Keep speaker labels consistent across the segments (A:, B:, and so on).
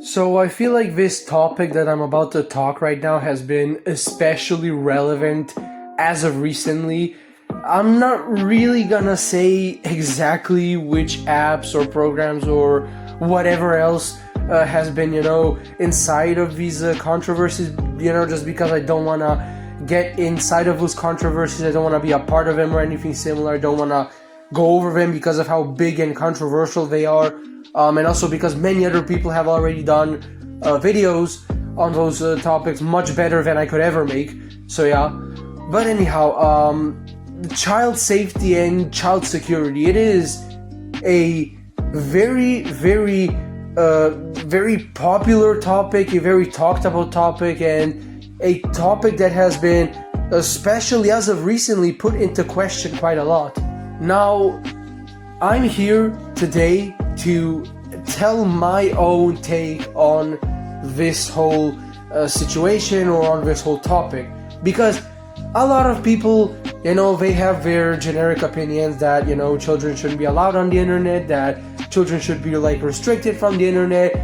A: So I feel like this topic that I'm about to talk right now has been especially relevant as of recently. I'm not really gonna say exactly which apps or programs or whatever else has been, inside of these controversies, just because I don't wanna get inside of those controversies. I don't wanna be a part of them or anything similar. I don't wanna go over them because of how big and controversial they are. And also because many other people have already done videos on those topics much better than I could ever make. So yeah. But anyhow, child safety and child security. It is a very, very, very popular topic, a very talked about topic, and a topic that has been, especially as of recently, put into question quite a lot. Now, I'm here today to tell my own take on this whole situation or on this whole topic, because a lot of people, they have their generic opinions that, children shouldn't be allowed on the internet, that children should be restricted from the internet.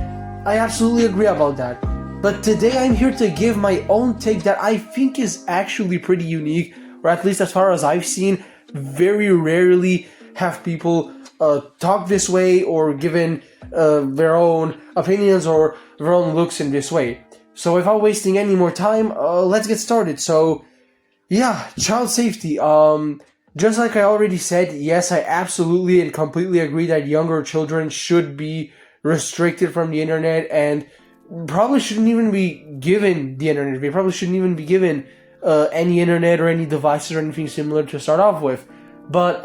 A: I absolutely agree about that. But today I'm here to give my own take that I think is actually pretty unique, or at least as far as I've seen, very rarely have people talk this way or given their own opinions or their own looks in this way. So without wasting any more time, let's get started. So yeah, child safety. Just like I already said, yes, I absolutely and completely agree that younger children should be restricted from the internet and probably shouldn't even be given the internet. They probably shouldn't even be given any internet or any devices or anything similar to start off with. But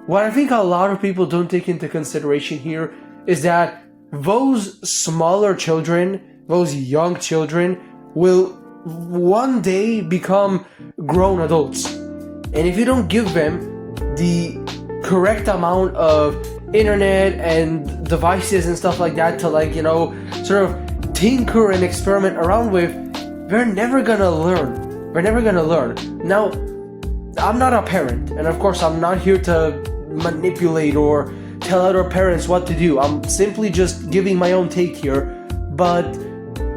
A: what I think a lot of people don't take into consideration here is that those smaller children, those young children, will one day become grown adults. And if you don't give them the correct amount of internet and devices and stuff like that to sort of tinker and experiment around with, they're never gonna learn. They're never gonna learn. Now, I'm not a parent, and of course I'm not here to manipulate or tell other parents what to do. I'm simply just giving my own take here. But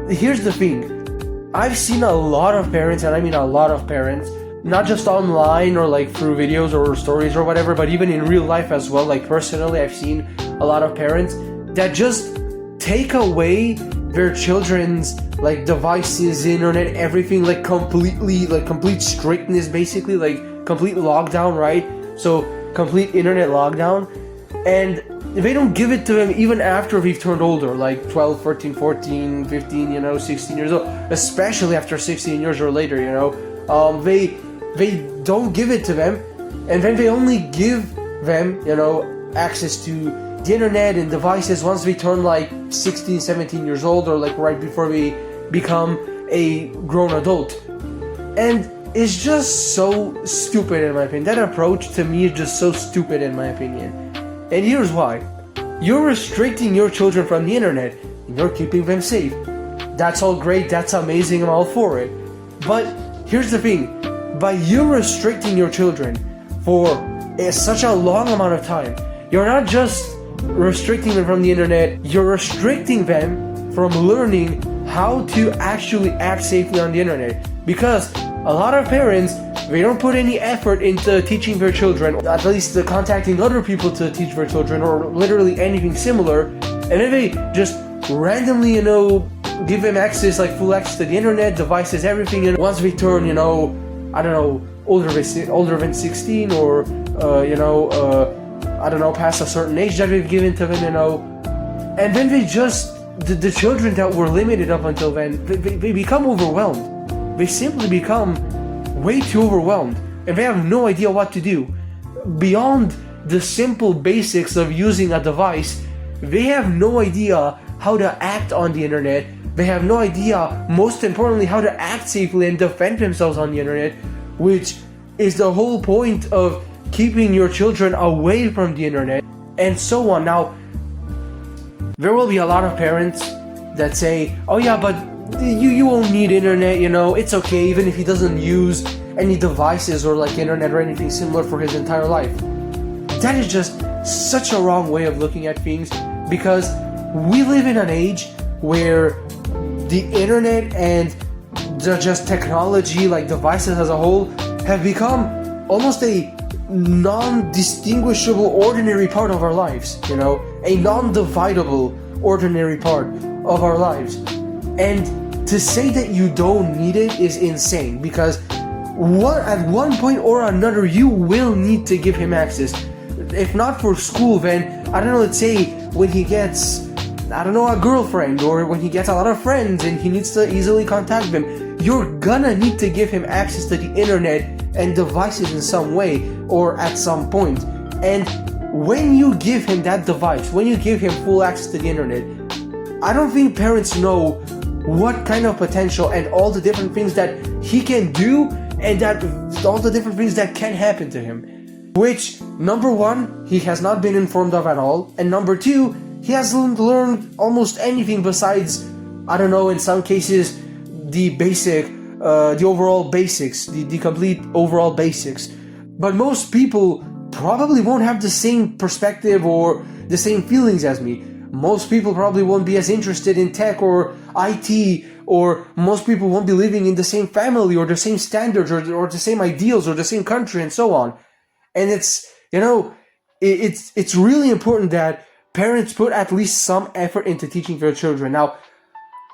A: here's the thing. I've seen a lot of parents, and I mean a lot of parents, not just online or through videos or stories or whatever, but even in real life as well. Personally, I've seen a lot of parents that just take away their children's devices, internet, everything, completely, complete strictness, basically, complete lockdown, right? So complete internet lockdown, and they don't give it to them even after they've turned older, 12, 13, 14, 15, 16 years old, especially after 16 years or later, they don't give it to them, and then they only give them, access to the internet and devices once they turn 16, 17 years old, or right before they become a grown adult. And it's just so stupid in my opinion. That approach to me is just so stupid in my opinion. And here's why. You're restricting your children from the internet and you're keeping them safe. That's all great, that's amazing, I'm all for it. But here's the thing. By you restricting your children for such a long amount of time, you're not just restricting them from the internet, you're restricting them from learning how to actually act safely on the internet. Because a lot of parents, they don't put any effort into teaching their children, at least contacting other people to teach their children, or literally anything similar, and then they just randomly, give them access, full access to the internet, devices, everything, and once they turn, older than 16, or, past a certain age that we've given to them, and then they just, the children that were limited up until then, they become overwhelmed. They simply become way too overwhelmed, and they have no idea what to do. Beyond the simple basics of using a device, they have no idea how to act on the internet. They have no idea, most importantly, how to act safely and defend themselves on the internet, which is the whole point of keeping your children away from the internet, and so on. Now, there will be a lot of parents that say, oh yeah, but you won't need internet, it's okay, even if he doesn't use any devices or internet or anything similar for his entire life. That is just such a wrong way of looking at things, because we live in an age where the internet and just technology, like devices as a whole, have become almost a non-distinguishable ordinary part of our lives, a non-dividable ordinary part of our lives. And to say that you don't need it is insane, because at one point or another you will need to give him access. If not for school, then I don't know, let's say when he gets, I don't know, a girlfriend, or when he gets a lot of friends and he needs to easily contact them, you're gonna need to give him access to the internet and devices in some way or at some point. And when you give him that device, when you give him full access to the internet, I don't think parents know what kind of potential and all the different things that he can do, and that all the different things that can happen to him, which, number one, he has not been informed of at all, and number two, he hasn't learned almost anything besides, I don't know, in some cases, the overall basics, the complete overall basics. But most people probably won't have the same perspective or the same feelings as me. Most people probably won't be as interested in tech or IT, or most people won't be living in the same family or the same standards or the same ideals or the same country and so on. And it's really important that parents put at least some effort into teaching their children. Now,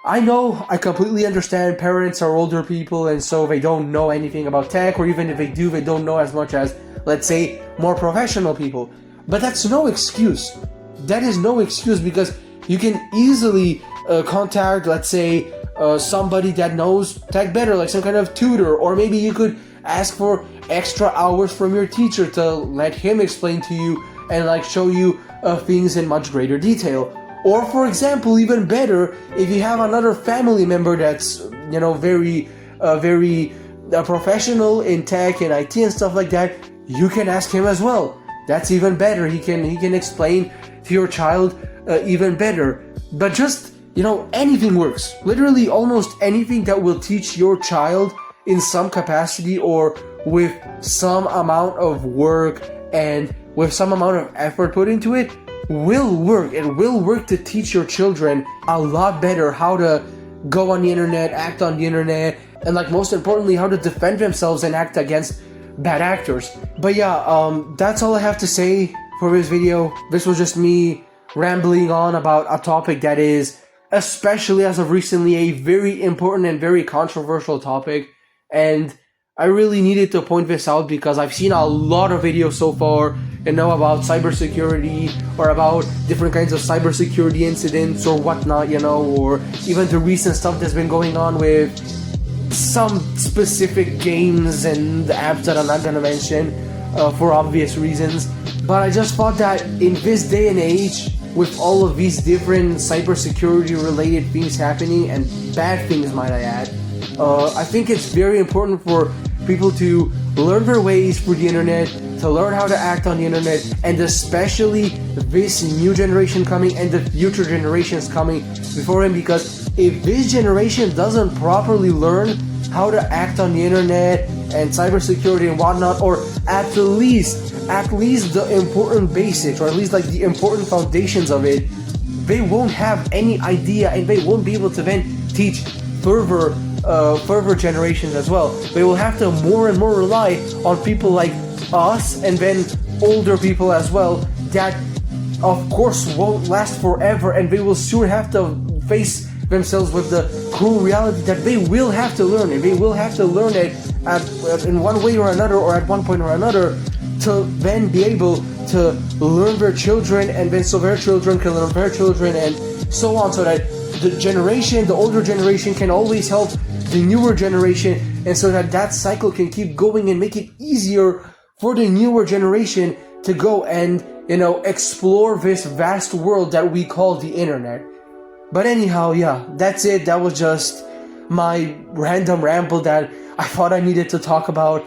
A: I know, I completely understand parents are older people, and so they don't know anything about tech, or even if they do, they don't know as much as, let's say, more professional people. But that's no excuse. That is no excuse, because you can easily contact, let's say, somebody that knows tech better, like some kind of tutor, or maybe you could ask for extra hours from your teacher to let him explain to you and like show you things in much greater detail. Or, for example, even better, if you have another family member that's, very professional in tech and IT and stuff like that, you can ask him as well. That's even better. He can explain to your child even better. But just, anything works. Literally almost anything that will teach your child in some capacity or with some amount of work and with some amount of effort put into it will work. It will work to teach your children a lot better how to go on the internet, act on the internet, and like most importantly, how to defend themselves and act against bad actors. But yeah, that's all I have to say for this video. This was just me rambling on about a topic that is, especially as of recently, a very important and very controversial topic. And I really needed to point this out because I've seen a lot of videos so far, about cybersecurity or about different kinds of cybersecurity incidents or whatnot, or even the recent stuff that's been going on with some specific games and apps that I'm not gonna mention for obvious reasons. But I just thought that in this day and age, with all of these different cybersecurity related things happening, and bad things might I add, I think it's very important for people to learn their ways through the internet, to learn how to act on the internet, and especially this new generation coming and the future generations coming before him, because if this generation doesn't properly learn how to act on the internet and cybersecurity and whatnot, or at least the important basics, or at least like the important foundations of it, they won't have any idea, and they won't be able to then teach further generations as well. They will have to more and more rely on people like us, and then older people as well, that of course won't last forever, and they will soon have to face themselves with the cruel reality that they will have to learn it. They will have to learn it in one way or another, or at one point or another, to then be able to learn their children, and then so their children can learn their children, and so on, so that the older generation can always help the newer generation, and so that cycle can keep going and make it easier for the newer generation to go and, explore this vast world that we call the internet. But anyhow, yeah, that's it. That was just my random ramble that I thought I needed to talk about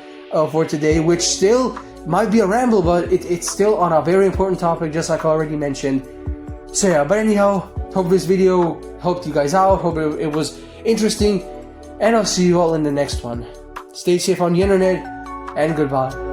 A: for today, which still might be a ramble, but it's still on a very important topic, just like I already mentioned. So yeah, but anyhow, hope this video helped you guys out. Hope it was interesting, and I'll see you all in the next one. Stay safe on the internet, and goodbye.